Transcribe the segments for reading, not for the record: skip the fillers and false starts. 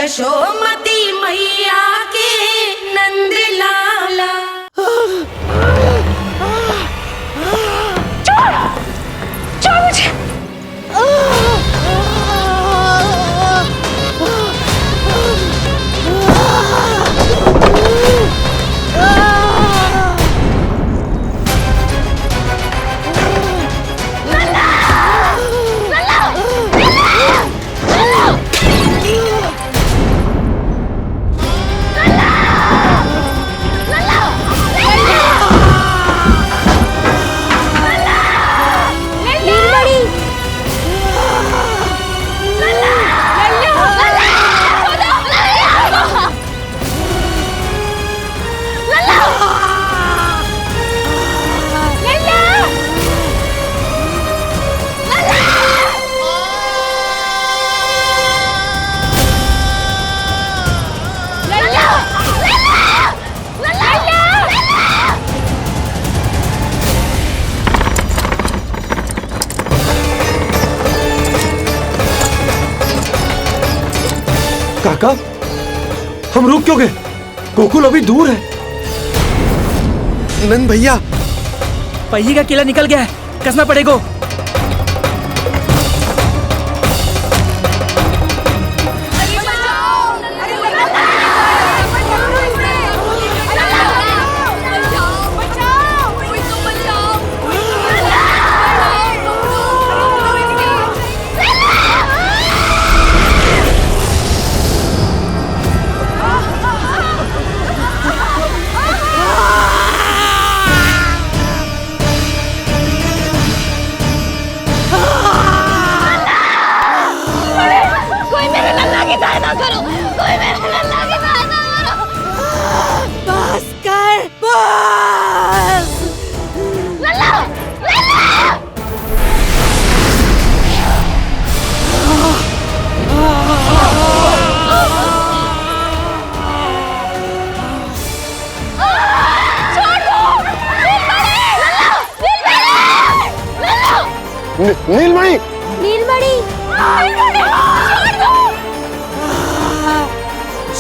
यशोमती मैया के नंद लाला। छोड़ मुझे। काका, हम रुक क्यों गए? गोकुल अभी दूर है। नंद भैया, पहिए का किला निकल गया है, कसना पड़ेगा। नीलमणि, नीलमणि,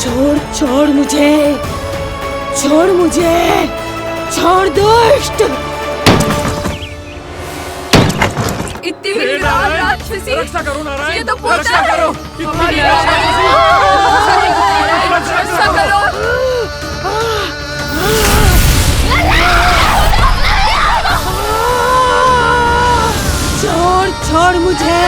छोड़ छोड़ मुझे, छोड़ मुझे, छोड़ दुष्ट। इतनी राक्षसी, रक्षा करो नारायण, ये तो पोता रक्षा है। करो। रक्षा करो। छोड़ छोड़ मुझे।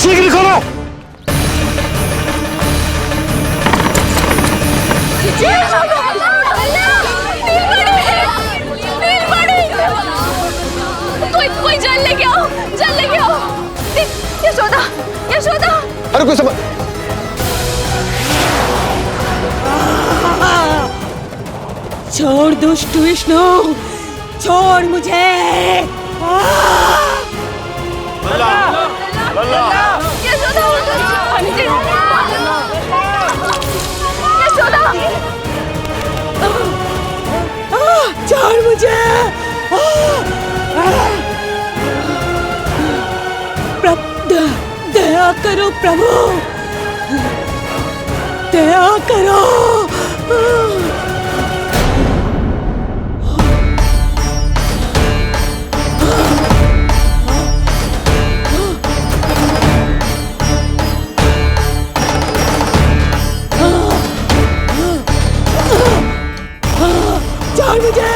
शीघ्र करो। कोई जल लेके आओ, जल लेके आओ। यशोदा, यशोदा। अरे कोई समझ। छोड़ दुष्ट विष्णु, छोड़ मुझे। छोड़ मुझे। दया करो प्रभु, दया करो। छोड़ मुझे।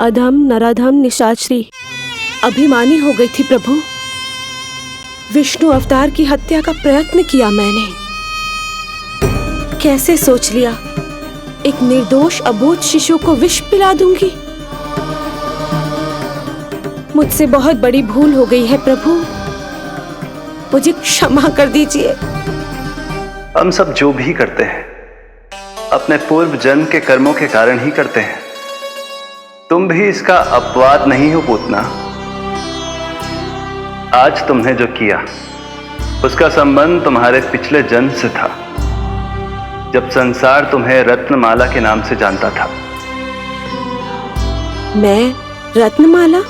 अधम नराधम निशाचरी अभिमानी हो गई थी प्रभु। विष्णु अवतार की हत्या का प्रयत्न किया मैंने। कैसे सोच लिया एक निर्दोष अबोध शिशु को विष पिला दूंगी। मुझसे बहुत बड़ी भूल हो गई है प्रभु, मुझे क्षमा कर दीजिए। हम सब जो भी करते हैं अपने पूर्व जन्म के कर्मों के कारण ही करते हैं। तुम भी इसका अपवाद नहीं हो पूतना। आज तुमने जो किया उसका संबंध तुम्हारे पिछले जन्म से था, जब संसार तुम्हें रत्नमाला के नाम से जानता था। मैं रत्नमाला?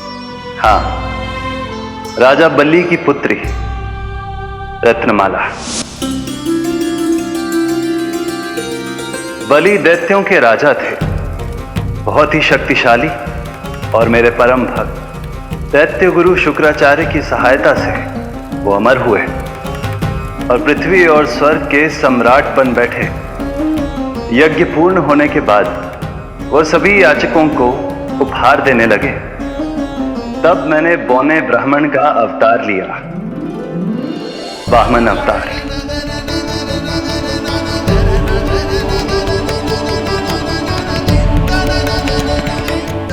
हाँ, राजा बलि की पुत्री रत्नमाला। बलि दैत्यों के राजा थे, बहुत ही शक्तिशाली, और मेरे परम भक्त दैत्य गुरु शुक्राचार्य की सहायता से वो अमर हुए और पृथ्वी और स्वर्ग के सम्राट बन बैठे। यज्ञ पूर्ण होने के बाद वो सभी याचकों को उपहार देने लगे। तब मैंने बौने ब्राह्मण का अवतार लिया, वामन अवतार।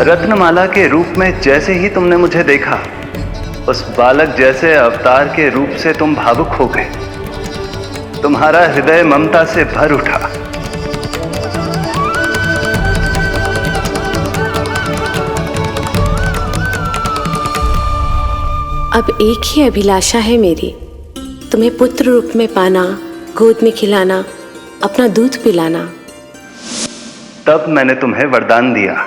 रत्नमाला के रूप में जैसे ही तुमने मुझे देखा, उस बालक जैसे अवतार के रूप से तुम भावुक हो गए। तुम्हारा हृदय ममता से भर उठा। अब एक ही अभिलाषा है मेरी, तुम्हें पुत्र रूप में पाना, गोद में खिलाना, अपना दूध पिलाना। तब मैंने तुम्हें वरदान दिया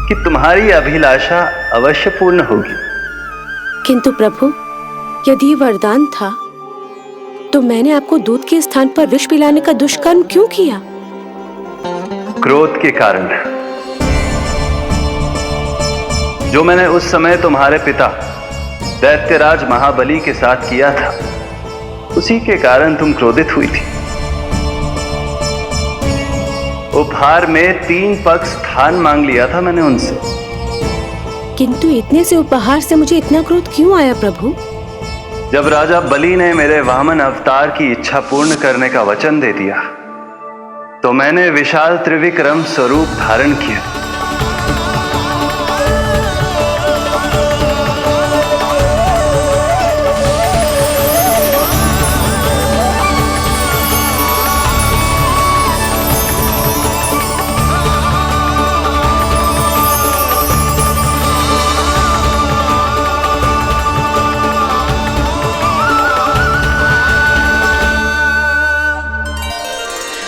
कि तुम्हारी अभिलाषा अवश्य पूर्ण होगी। किंतु प्रभु, यदि ये वरदान था तो मैंने आपको दूध के स्थान पर विष पिलाने का दुष्कर्म क्यों किया? क्रोध के कारण, जो मैंने उस समय तुम्हारे पिता दैत्यराज महाबली के साथ किया था, उसी के कारण तुम क्रोधित हुई थी। उपहार में 3 पग स्थान मांग लिया था मैंने उनसे। किंतु इतने से उपहार से मुझे इतना क्रोध क्यों आया प्रभु? जब राजा बलि ने मेरे वामन अवतार की इच्छा पूर्ण करने का वचन दे दिया, तो मैंने विशाल त्रिविक्रम स्वरूप धारण किया।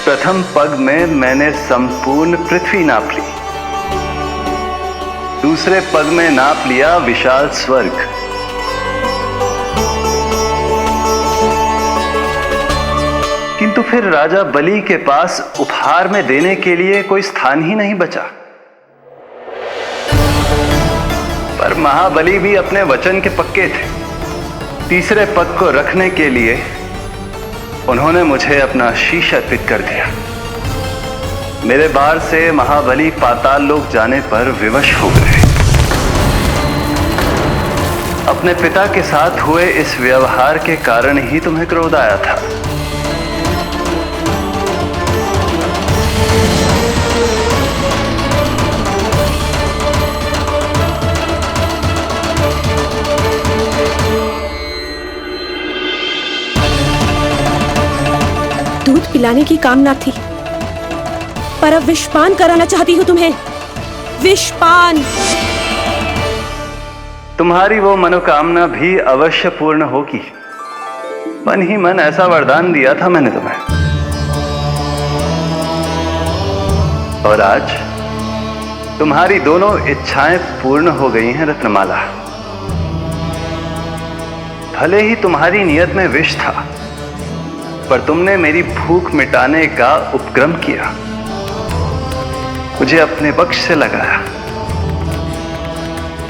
प्रथम पग में मैंने संपूर्ण पृथ्वी नाप ली, दूसरे पग में नाप लिया विशाल स्वर्ग, किंतु फिर राजा बलि के पास उपहार में देने के लिए कोई स्थान ही नहीं बचा। पर महाबली भी अपने वचन के पक्के थे। तीसरे पग को रखने के लिए उन्होंने मुझे अपना शीश अर्पित कर दिया। मेरे बार से महाबली पाताल लोक जाने पर विवश हो गए। अपने पिता के साथ हुए इस व्यवहार के कारण ही तुम्हें क्रोध आया था। दूध पिलाने की कामना थी, पर अब विषपान कराना चाहती हूँ तुम्हें। विषपान। तुम्हारी वो मनोकामना भी अवश्य पूर्ण होगी। मन ही मन ऐसा वरदान दिया था मैंने तुम्हें। और आज तुम्हारी दोनों इच्छाएं पूर्ण हो गई हैं रत्नमाला। भले ही तुम्हारी नियत में विष था, पर तुमने मेरी भूख मिटाने का उपक्रम किया, मुझे अपने बक्ष से लगाया।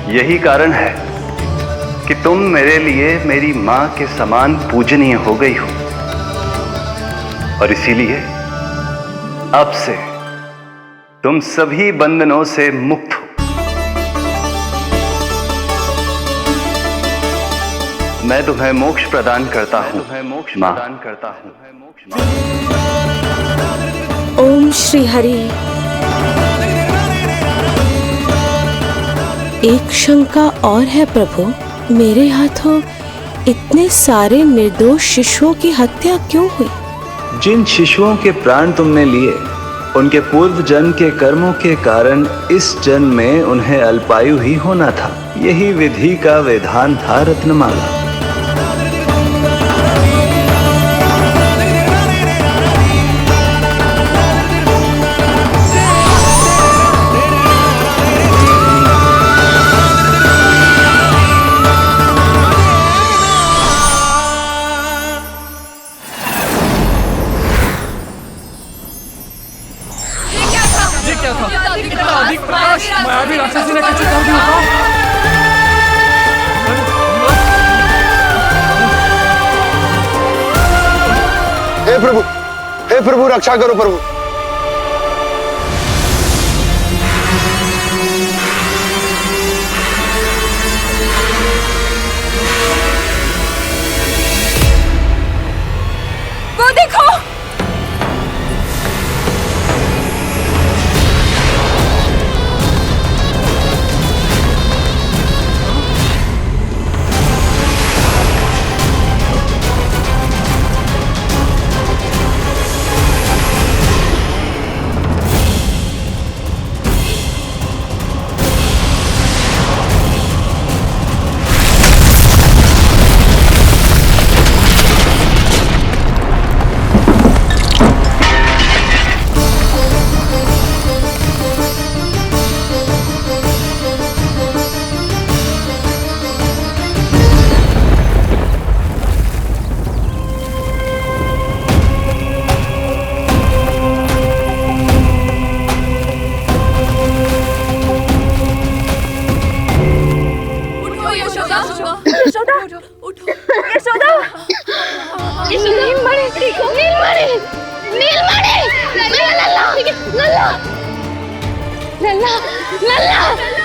यही कारण है कि तुम मेरे लिए मेरी मां के समान पूजनीय हो गई हो, और इसीलिए अब से तुम सभी बंधनों से मुक्त हो। मैं तुम्हें मोक्ष प्रदान करता हूँ माँ। ओम श्री हरि। एक शंका और है प्रभु, मेरे हाथों इतने सारे निर्दोष शिशुओं की हत्या क्यों हुई? जिन शिशुओं के प्राण तुमने लिए उनके पूर्व जन्म के कर्मों के कारण इस जन्म में उन्हें अल्पायु ही होना था। यही विधि का विधान था रत्नमाला। मैं भी राक्षसी ने कैसे कर दिया? हे प्रभु रक्षा करो प्रभु। वो देखो,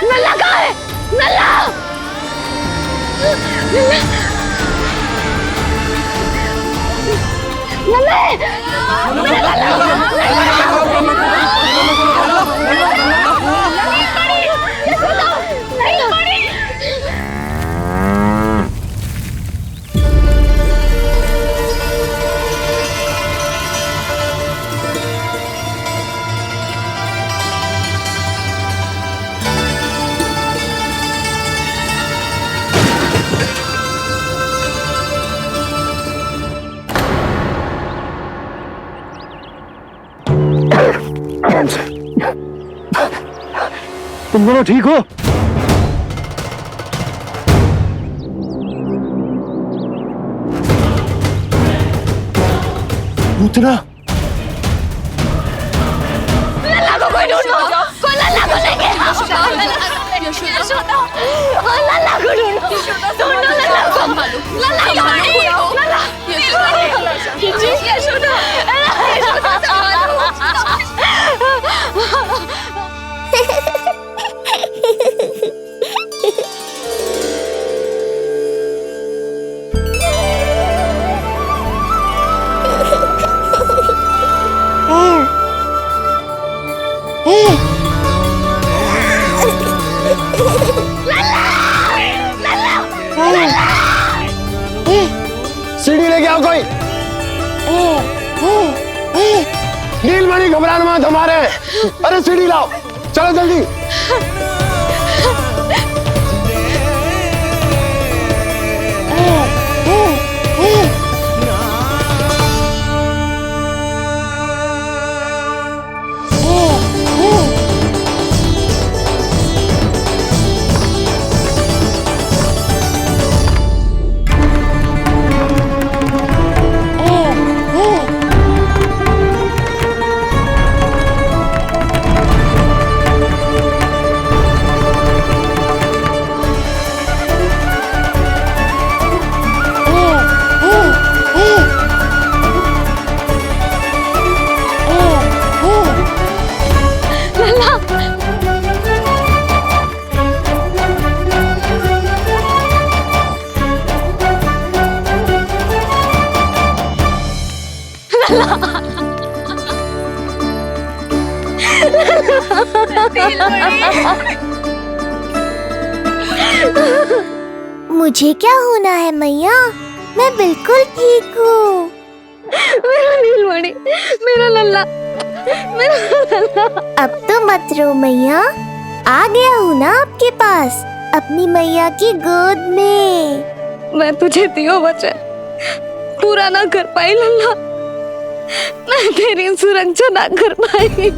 नल्ला कहाँ है? तुम दोनों ठीक हो? पूतना लल्ला को कोई ढूंढो, कोई लल्ला को लेके आओ। यशोदा, लल्ला को ढूंढो, ढूंढो लल्ला को। लल्ला कहाँ है? लल्ला, यशोदा, सीढ़ी लेके आओ कोई। नीलमणि घबराना मत, हमारे। अरे सीढ़ी लाओ, चलो जल्दी। मुझे क्या होना है मैया, मैं बिल्कुल ठीक हूँ। मेरा नीलमणि, मेरा लल्ला, मेरा लल्ला। अब तो मत रो मैया, आ गया हूँ ना आपके पास, अपनी मैया की गोद में। मैं तुझे दियो वचन पूरा ना कर पाई लल्ला, मैं तेरी सुरक्षा ना कर पाई।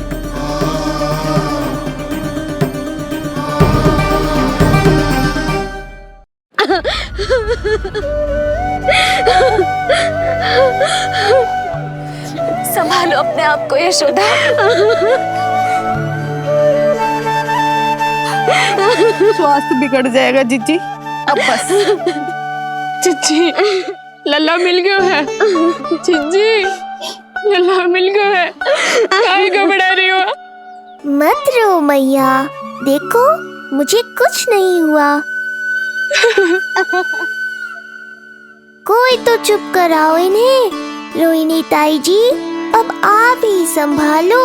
संभालो अपने आप को यशोदा। स्वास्थ्य बिगड़ जाएगा जीजी, अब बस। जीजी लल्ला मिल गया है, जीजी लल्ला मिल गया है, काहे घबरा रही हो? मत रो मैया, देखो मुझे कुछ नहीं हुआ। कोई तो चुप कराओ इन्हें। रोहिणी ताई जी, अब आप ही संभालो।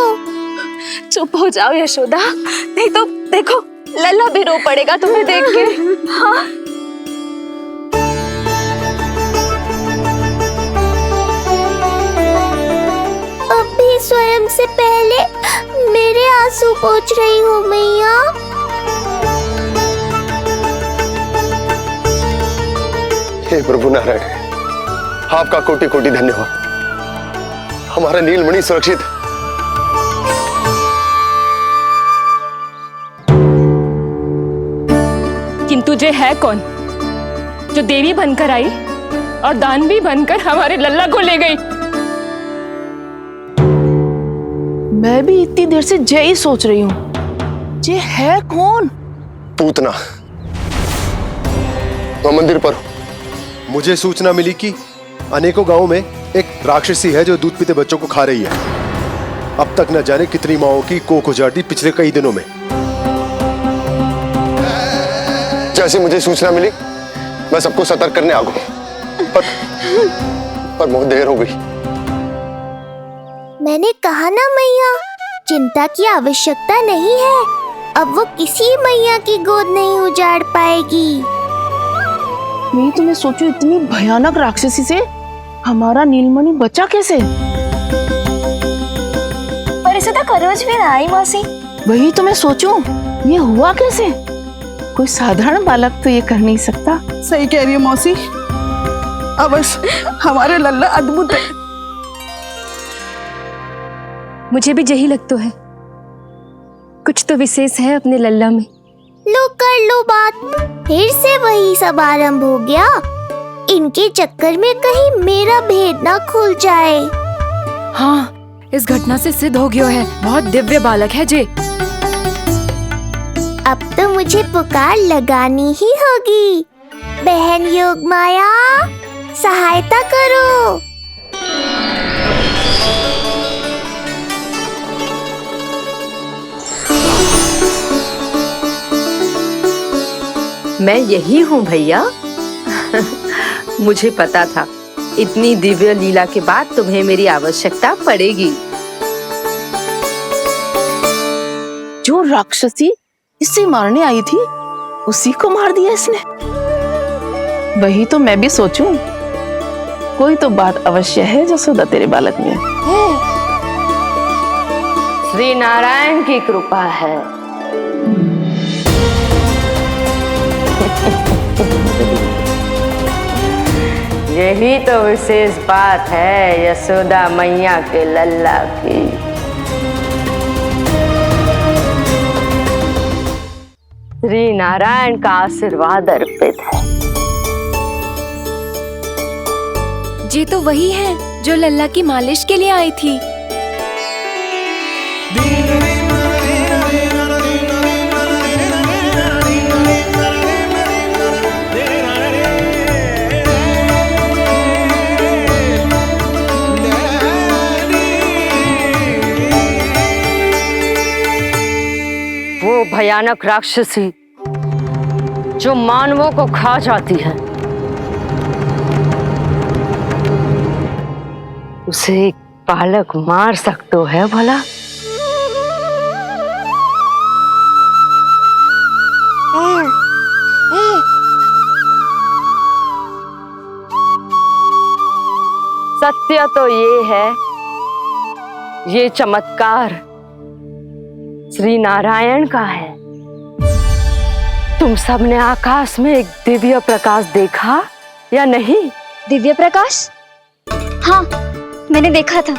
चुप हो जाओ यशोदा, नहीं तो देखो लल्ला भी रो पड़ेगा तुम्हें देख के। हाँ? अब भी स्वयं से पहले मेरे आंसू पोंछ रही हो मैया। हे प्रभु नारायण, आपका कोटि कोटि धन्यवाद। हमारा नीलमणि सुरक्षित है। किंतु जे है कौन जो देवी बनकर आई और दानवी बनकर हमारे लल्ला को ले गई? मैं भी इतनी देर से जय ही सोच रही हूँ, जे है कौन? पूतना, मैं मंदिर पर हूँ। मुझे सूचना मिली कि अनेकों गांवों में एक राक्षसी है जो दूध पीते बच्चों को खा रही है। अब तक न जाने कितनी माओं की कोख उजाड़ दी पिछले कई दिनों में। जैसे मुझे सूचना मिली मैं सबको सतर्क करने आ गया, पर बहुत देर हो गई। मैंने कहा ना मैया, चिंता की आवश्यकता नहीं है। अब वो किसी मैया की गोद नहीं उजाड़ पाएगी। मैं तो सोचूं इतनी भयानक राक्षसी से हमारा नीलमणि बचा कैसे? पर इसे तो करोज भी ना आई मौसी। वही तो मैं सोचूं, ये हुआ कैसे? कोई साधारण बालक तो ये कर नहीं सकता। सही कह रही है मौसी, अवश्य हमारे लल्ला अद्भुत है। मुझे भी यही लगता है, कुछ तो विशेष है अपने लल्ला में। लो कर लो बात, फिर से वही सब आरंभ हो गया। इनके चक्कर में कहीं मेरा भेद ना खुल जाए। हाँ, इस घटना से सिद्ध हो गया है, बहुत दिव्य बालक है जे। अब तो मुझे पुकार लगानी ही होगी। बहन योगमाया, सहायता करो। मैं यही हूँ भैया। मुझे पता था इतनी दिव्य लीला के बाद तुम्हें मेरी आवश्यकता पड़ेगी। जो राक्षसी इसे मारने आई थी उसी को मार दिया इसने। वही तो मैं भी सोचूं, कोई तो बात अवश्य है जसोदा तेरे बालक में। श्री नारायण की कृपा है। यही तो विशेष बात है यशोदा मैया के लल्ला की। श्री नारायण का आशीर्वाद अर्पित है। ये तो वही है जो लल्ला की मालिश के लिए आई थी। वो भयानक राक्षसी जो मानवों को खा जाती है, उसे एक बालक मार सकता है भला? सत्य तो ये है, ये चमत्कार श्री नारायण का है। तुम सबने आकाश में एक दिव्य प्रकाश देखा या नहीं? दिव्य प्रकाश? हाँ, मैंने देखा था।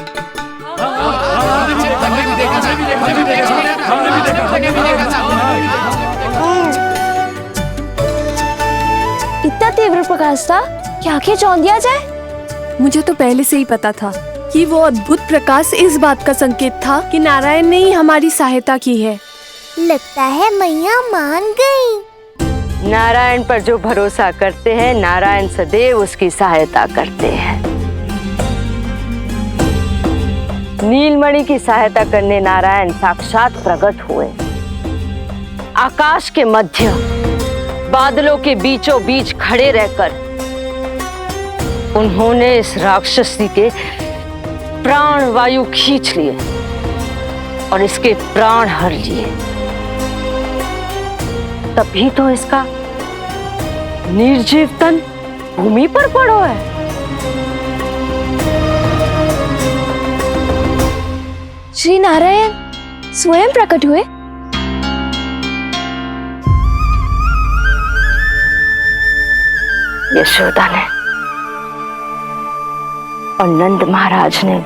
इतना तीव्र प्रकाश था कि आंखें चौंध दिया जाए। मुझे तो पहले से ही पता था कि वो अद्भुत प्रकाश इस बात का संकेत था कि नारायण ने ही हमारी सहायता की है। लगता है मैया मान गई। नारायण पर जो भरोसा करते हैं, नारायण सदैव उसकी सहायता करते हैं। नीलमणि की सहायता करने नारायण साक्षात प्रकट हुए। आकाश के मध्य बादलों के बीचों बीच खड़े रहकर उन्होंने इस राक्षसी के प्राण वायु खींच लिए और इसके प्राण हर लिए। तभी तो इसका निर्जीव तन भूमि पर पड़ो है। श्री नारायण स्वयं प्रकट हुए। यशोदा ने और नंद महाराज ने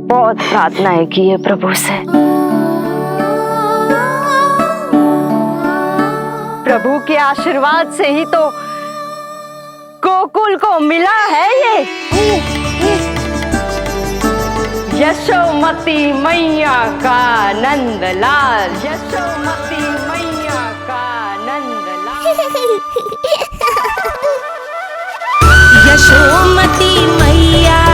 बहुत प्रार्थनाएं की है प्रभु से। प्रभु के आशीर्वाद से ही तो गोकुल को मिला है ये। यशोमती मैया का नंदलाल, यशोमती मैया का नंदलाल। यशोमती मैया